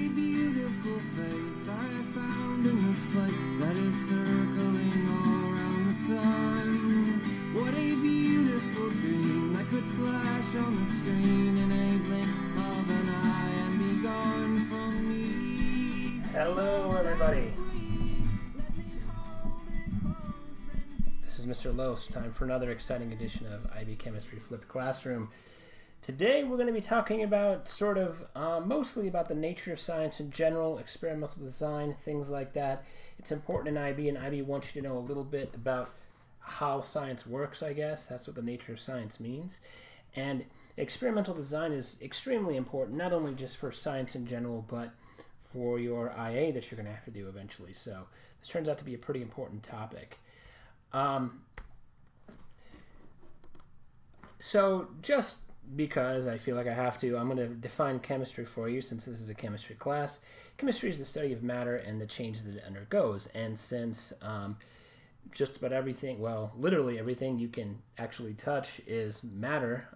a beautiful face I have found in this place that is circling all around the sun. What a beautiful dream that could flash on the screen in a blink of an eye and be gone from me. Hello, everybody. This is Mr. Los. Time for another exciting edition of IB Chemistry Flipped Classroom. Today we're going to be talking about mostly about the nature of science in general, experimental design, things like that. It's important in IB, and IB wants you to know a little bit about how science works, I guess. That's what the nature of science means. And experimental design is extremely important, not only just for science in general, but for your IA that you're going to have to do eventually. So this turns out to be a pretty important topic. So just because I feel like I have to, I'm going to define chemistry for you since this is a chemistry class. Chemistry is the study of matter and the changes that it undergoes. And since just about everything, well, literally everything you can actually touch is matter,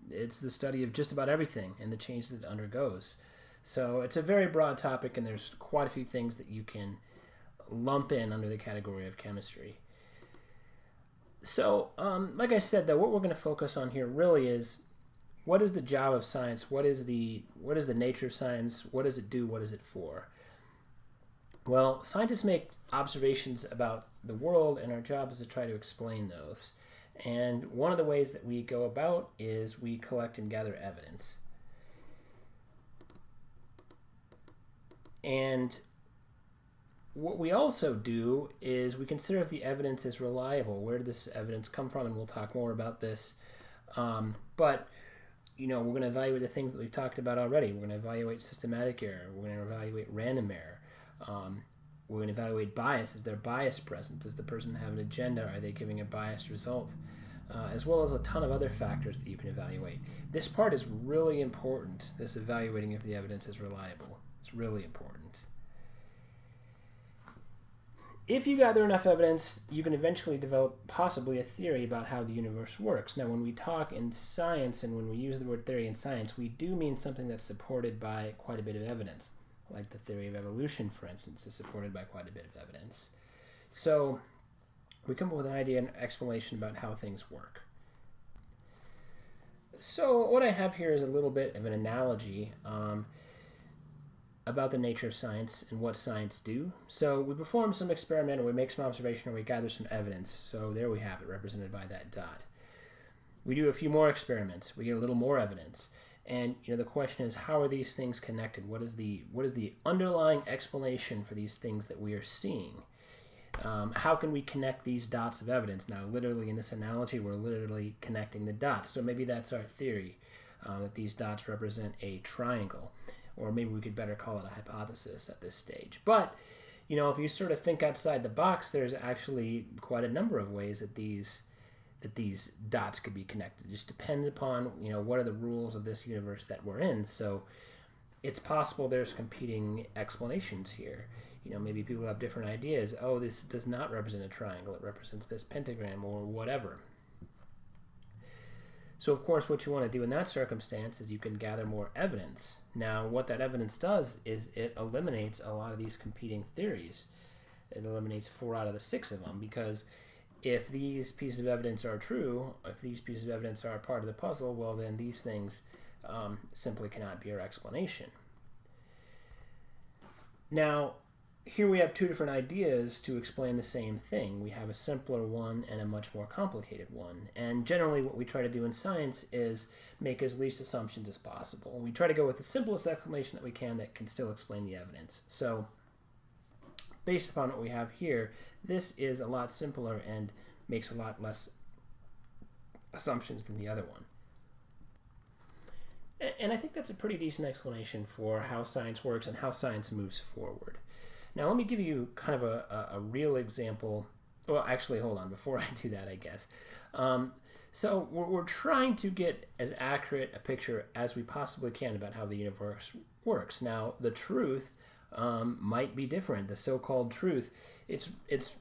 it's the study of just about everything and the changes that it undergoes. So it's a very broad topic, and there's quite a few things that you can lump in under the category of chemistry. So, like I said, though, what we're going to focus on here really is what is the job of science? What is the nature of science? What does it do? What is it for? Well, scientists make observations about the world, and our job is to try to explain those. And one of the ways that we go about is we collect and gather evidence. And what we also do is we consider if the evidence is reliable. Where did this evidence come from? And we'll talk more about this. But, you know, we're going to evaluate the things that we've talked about already. We're going to evaluate systematic error. We're going to evaluate random error. We're going to evaluate bias. Is there bias present? Does the person have an agenda? Are they giving a biased result? As well as a ton of other factors that you can evaluate. This part is really important, this evaluating if the evidence is reliable. It's really important. If you gather enough evidence, you can eventually develop possibly a theory about how the universe works. Now, when we talk in science and when we use the word theory in science, we do mean something that's supported by quite a bit of evidence. Like the theory of evolution, for instance, is supported by quite a bit of evidence. So we come up with an idea and explanation about how things work. So what I have here is a little bit of an analogy about the nature of science and what science do. So we perform some experiment, or we make some observation, or we gather some evidence. So there we have it, represented by that dot. We do a few more experiments. We get a little more evidence. And you know, the question is, how are these things connected? What is the underlying explanation for these things that we are seeing? How can we connect these dots of evidence? Now, literally in this analogy, we're literally connecting the dots. So maybe that's our theory, that these dots represent a triangle. Or maybe we could better call it a hypothesis at this stage. But, you know, if you sort of think outside the box, there's actually quite a number of ways that these dots could be connected. It just depends upon, you know, what are the rules of this universe that we're in. So it's possible there's competing explanations here. You know, maybe people have different ideas. Oh, this does not represent a triangle. It represents this pentagram or whatever. So, of course, what you want to do in that circumstance is you can gather more evidence. Now, what that evidence does is it eliminates a lot of these competing theories. It eliminates 4 out of the 6 of them, because if these pieces of evidence are true, if these pieces of evidence are part of the puzzle, well, then these things simply cannot be our explanation. Now, here we have 2 different ideas to explain the same thing. We have a simpler one and a much more complicated one. And generally what we try to do in science is make as least assumptions as possible. We try to go with the simplest explanation that we can that can still explain the evidence. So based upon what we have here, this is a lot simpler and makes a lot less assumptions than the other one. And I think that's a pretty decent explanation for how science works and how science moves forward. Now, let me give you kind of a real example. Well, actually, hold on. Before I do that, I guess. So we're trying to get as accurate a picture as we possibly can about how the universe works. Now, the truth might be different. The so-called truth, it's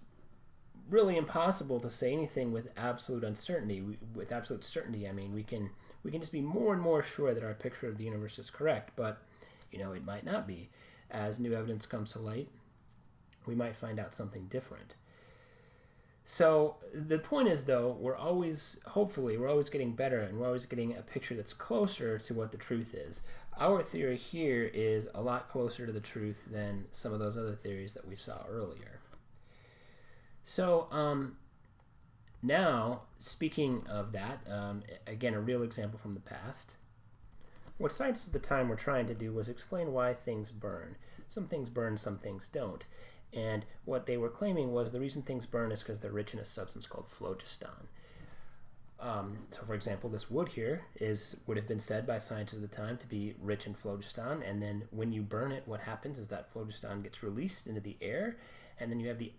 really impossible to say anything with absolute uncertainty. With absolute certainty, I mean, we can just be more and more sure that our picture of the universe is correct. But It might not be. As new evidence comes to light, we might find out something different. So the point is, though, hopefully, we're always getting better, and we're always getting a picture that's closer to what the truth is. Our theory here is a lot closer to the truth than some of those other theories that we saw earlier. So now, speaking of that, again, a real example from the past. What scientists at the time were trying to do was explain why things burn. Some things burn, some things don't. And what they were claiming was the reason things burn is because they're rich in a substance called phlogiston. So, for example, this wood here would have been said by scientists at the time to be rich in phlogiston, and then when you burn it, what happens is that phlogiston gets released into the air, and then you have the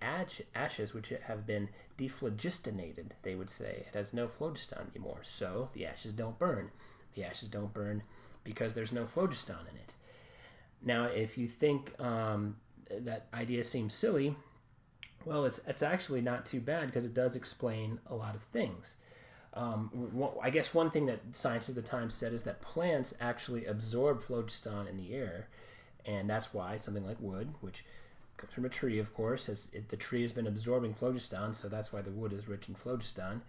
ashes which have been dephlogistonated, they would say. It has no phlogiston anymore, so the ashes don't burn. The ashes don't burn because there's no phlogiston in it. Now, if you think that idea seems silly, well, it's actually not too bad because it does explain a lot of things. I guess one thing that scientists at the time said is that plants actually absorb phlogiston in the air, and that's why something like wood, which comes from a tree, of course, the tree has been absorbing phlogiston, so that's why the wood is rich in phlogiston.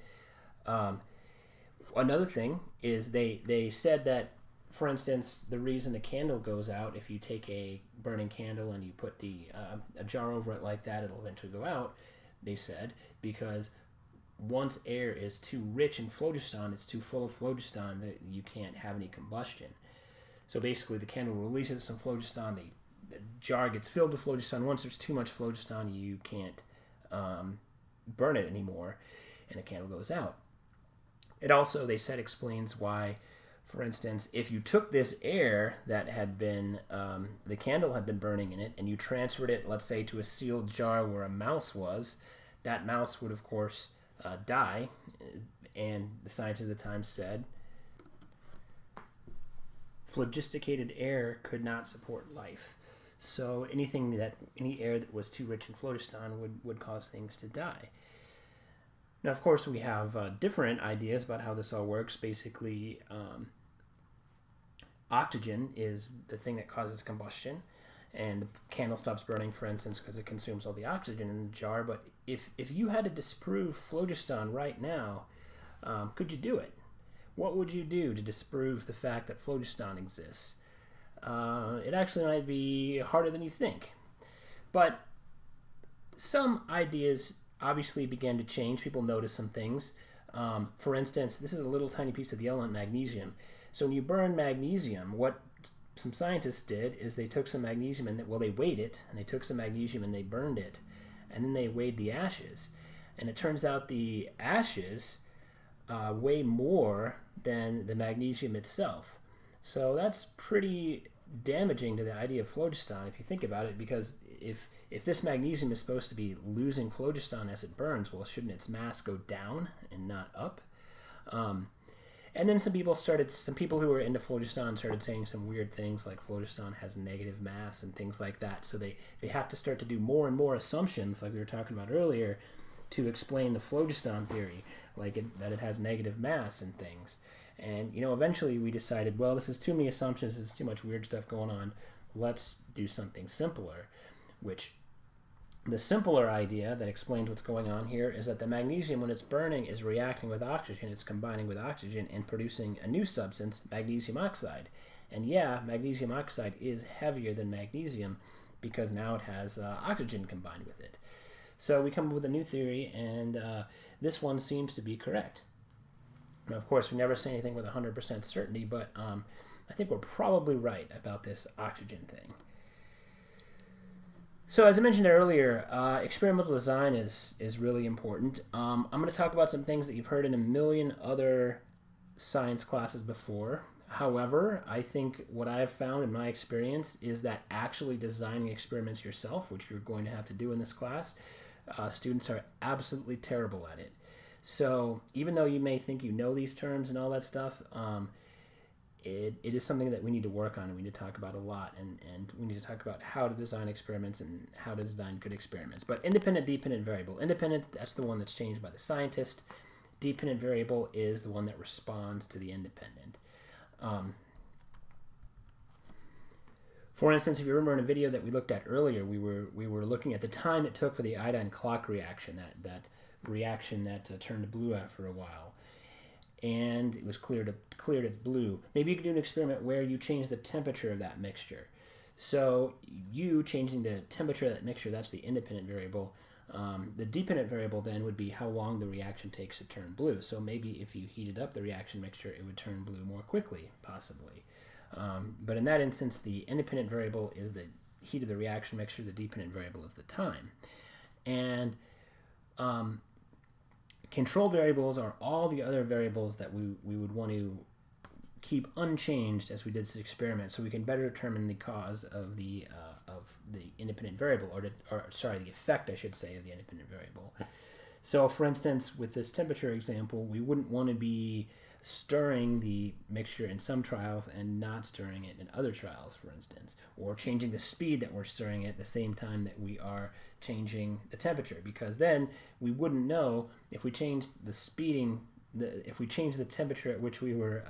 Another thing is they said that, for instance, the reason a candle goes out, if you take a burning candle and you put a jar over it like that, it'll eventually go out, they said, because once air is too rich in phlogiston, it's too full of phlogiston, that you can't have any combustion. So basically the candle releases some phlogiston, the jar gets filled with phlogiston. Once there's too much phlogiston, you can't burn it anymore, and the candle goes out. It also, they said, explains why, for instance, if you took this air that had been, the candle had been burning in it, and you transferred it, let's say, to a sealed jar where a mouse was, that mouse would, of course, die. And the scientists at the time said phlogisticated air could not support life. So any air that was too rich in phlogiston would cause things to die. Now, of course, we have different ideas about how this all works. Basically, oxygen is the thing that causes combustion, and the candle stops burning, for instance, because it consumes all the oxygen in the jar. But if you had to disprove phlogiston right now, could you do it? What would you do to disprove the fact that phlogiston exists? It actually might be harder than you think. But some ideas obviously began to change. People noticed some things. For instance, this is a little tiny piece of the element magnesium. So when you burn magnesium, what some scientists did is they took some magnesium and they weighed it, and they took some magnesium and they burned it, and then they weighed the ashes. And it turns out the ashes weigh more than the magnesium itself. So that's pretty damaging to the idea of phlogiston if you think about it, because if this magnesium is supposed to be losing phlogiston as it burns, well, shouldn't its mass go down and not up? And then some people who were into phlogiston started saying some weird things like phlogiston has negative mass and things like that. So they have to start to do more and more assumptions, like we were talking about earlier, to explain the phlogiston theory, that it has negative mass and things. And, eventually we decided, well, this is too many assumptions, there's too much weird stuff going on, let's do something simpler, which the simpler idea that explains what's going on here is that the magnesium, when it's burning, is reacting with oxygen, it's combining with oxygen and producing a new substance, magnesium oxide. And yeah, magnesium oxide is heavier than magnesium because now it has oxygen combined with it. So we come up with a new theory, and this one seems to be correct. Now, of course, we never say anything with 100% certainty, but I think we're probably right about this oxygen thing. So as I mentioned earlier, experimental design is really important. I'm going to talk about some things that you've heard in a million other science classes before. However, I think what I have found in my experience is that actually designing experiments yourself, which you're going to have to do in this class, students are absolutely terrible at it. So even though you may think you know these terms and all that stuff, it is something that we need to work on and we need to talk about a lot, and we need to talk about how to design experiments and how to design good experiments. But independent, dependent variable. Independent, that's the one that's changed by the scientist. Dependent variable is the one that responds to the independent. For instance, if you remember in a video that we looked at earlier, we were looking at the time it took for the iodine clock reaction, that reaction that turned blue after a while, and it was cleared at blue. Maybe you could do an experiment where you change the temperature of that mixture. So you changing the temperature of that mixture, that's the independent variable. The dependent variable then would be how long the reaction takes to turn blue. So maybe if you heated up the reaction mixture, it would turn blue more quickly, possibly. But in that instance, the independent variable is the heat of the reaction mixture. The dependent variable is the time. And control variables are all the other variables that we would want to keep unchanged as we did this experiment, so we can better determine the cause of the independent variable, or sorry, the effect, I should say, of the independent variable. So, for instance, with this temperature example, we wouldn't want to be stirring the mixture in some trials and not stirring it in other trials, for instance, or changing the speed that we're stirring it at the same time that we are changing the temperature, because then we wouldn't know if we changed the speeding, if we changed the temperature at which we were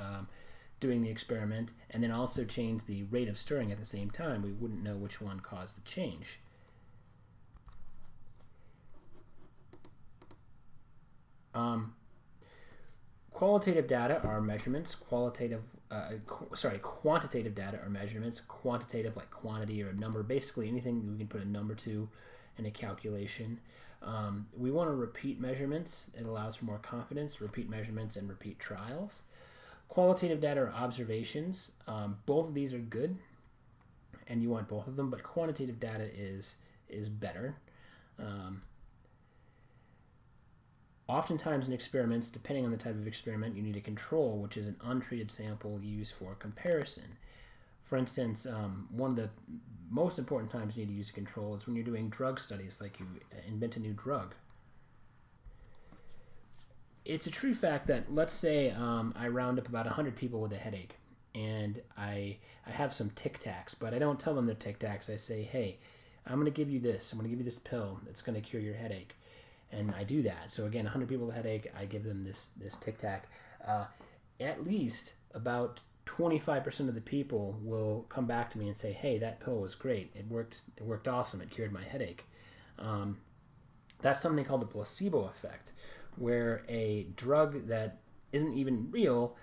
doing the experiment, and then also change the rate of stirring at the same time, we wouldn't know which one caused the change. Qualitative data are measurements. Quantitative data are measurements. Quantitative, like quantity or a number, basically anything we can put a number to in a calculation. We want to repeat measurements. It allows for more confidence, repeat measurements, and repeat trials. Qualitative data are observations. Both of these are good, and you want both of them, but quantitative data is better. Oftentimes in experiments, depending on the type of experiment, you need a control, which is an untreated sample used for comparison. For instance, one of the most important times you need to use a control is when you're doing drug studies, like you invent a new drug. It's a true fact that, let's say I round up about 100 people with a headache, and I have some Tic Tacs, but I don't tell them they're Tic Tacs. I say, hey, I'm going to give you this. I'm going to give you this pill that's going to cure your headache. And I do that. So again, 100 people with a headache, I give them this Tic Tac. At least about 25% of the people will come back to me and say, hey, that pill was great. It worked awesome. It cured my headache. That's something called the placebo effect, where a drug that isn't even real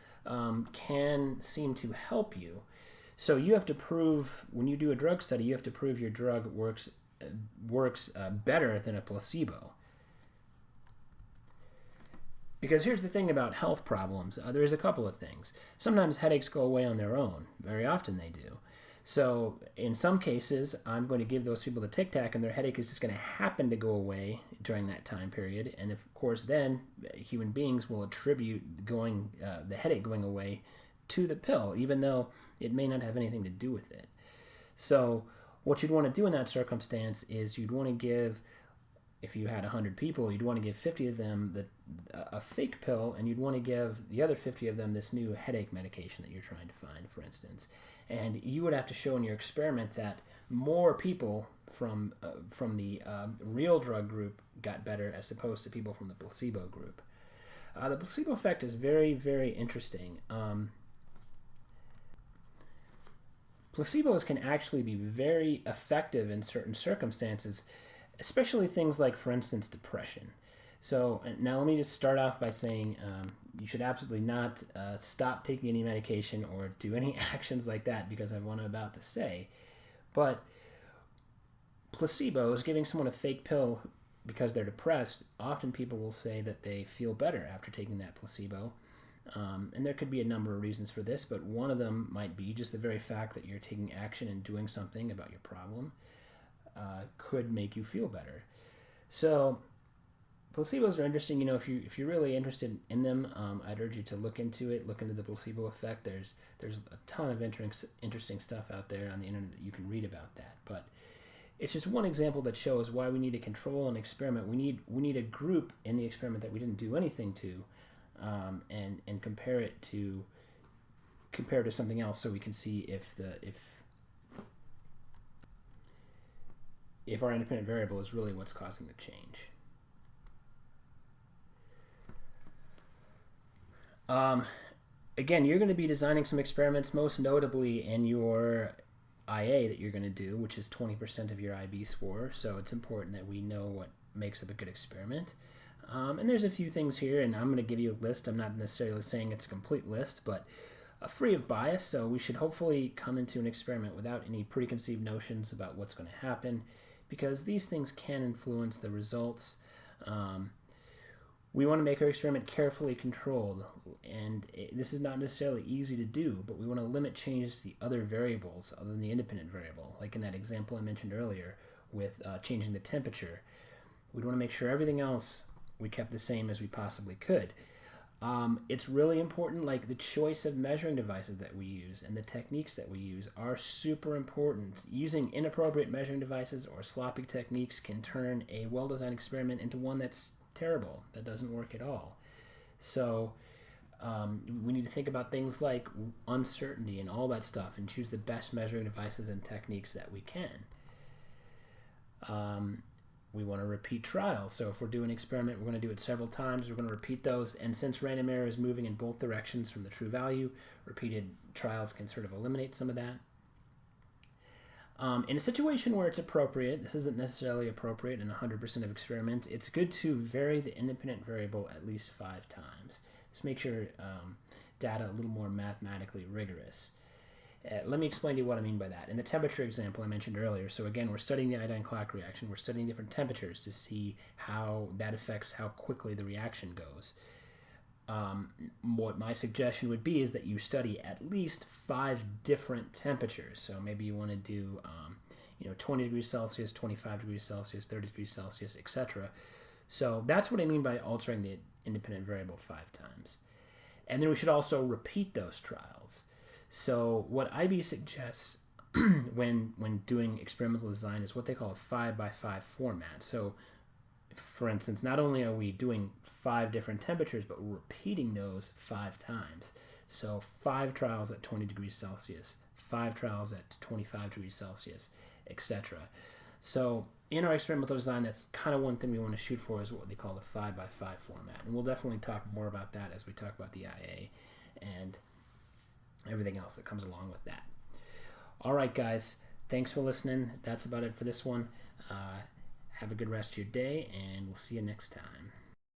can seem to help you. So you have to prove, when you do a drug study, you have to prove your drug works better than a placebo. Because here's the thing about health problems. There's a couple of things. Sometimes headaches go away on their own. Very often they do. So in some cases, I'm going to give those people the Tic Tac, and their headache is just going to happen to go away during that time period. And of course, then human beings will attribute the headache going away to the pill, even though it may not have anything to do with it. So what you'd want to do in that circumstance is you'd want to give, if you had 100 people, you'd want to give 50 of them a fake pill, and you'd want to give the other 50 of them this new headache medication that you're trying to find, for instance. And you would have to show in your experiment that more people from the real drug group got better as opposed to people from the placebo group. The placebo effect is very, very interesting. Placebos can actually be very effective in certain circumstances, especially things like, for instance, depression. So now let me just start off by saying you should absolutely not stop taking any medication or do any actions like that because of what I'm about to say. But placebos, giving someone a fake pill because they're depressed, often people will say that they feel better after taking that placebo. And there could be a number of reasons for this, but one of them might be just the very fact that you're taking action and doing something about your problem could make you feel better. So placebos are interesting. You know, if you're really interested in them, I'd urge you to look into it. Look into the placebo effect. There's a ton of interesting stuff out there on the internet that you can read about that. But it's just one example that shows why we need to control an experiment. We need a group in the experiment that we didn't do anything to, and compare it to something else, so we can see if our independent variable is really what's causing the change. Again, you're going to be designing some experiments, most notably in your IA that you're going to do, which is 20% of your IB score. So it's important that we know what makes up a good experiment. And there's a few things here, and I'm going to give you a list. I'm not necessarily saying it's a complete list, but free of bias. So we should hopefully come into an experiment without any preconceived notions about what's going to happen, because these things can influence the results. We want to make our experiment carefully controlled, and this is not necessarily easy to do, but we want to limit changes to the other variables other than the independent variable, like in that example I mentioned earlier with changing the temperature. We want to make sure everything else we kept the same as we possibly could. It's really important, like the choice of measuring devices that we use and the techniques that we use are super important. Using inappropriate measuring devices or sloppy techniques can turn a well-designed experiment into one that's terrible, that doesn't work at all. So we need to think about things like uncertainty and all that stuff and choose the best measuring devices and techniques that we can. We want to repeat trials. So if we're doing an experiment, we're going to do it several times. We're going to repeat those. And since random error is moving in both directions from the true value, repeated trials can sort of eliminate some of that. In a situation where it's appropriate, this isn't necessarily appropriate in 100% of experiments, it's good to vary the independent variable at least 5 times. This makes your data a little more mathematically rigorous. Let me explain to you what I mean by that. In the temperature example I mentioned earlier, so again, we're studying the iodine-Clack reaction. We're studying different temperatures to see how that affects how quickly the reaction goes. What my suggestion would be is that you study at least 5 different temperatures. So maybe you want to do 20 degrees Celsius, 25 degrees Celsius, 30 degrees Celsius, etc. So that's what I mean by altering the independent variable 5 times. And then we should also repeat those trials. So what IB suggests when doing experimental design is what they call a 5x5 format. So for instance, not only are we doing 5 different temperatures, but we're repeating those 5 times. So 5 trials at 20 degrees Celsius, 5 trials at 25 degrees Celsius, etc. So in our experimental design, that's kind of one thing we want to shoot for, is what they call the 5x5 format. And we'll definitely talk more about that as we talk about the IA and everything else that comes along with that. All right, guys. Thanks for listening. That's about it for this one. Have a good rest of your day, and we'll see you next time.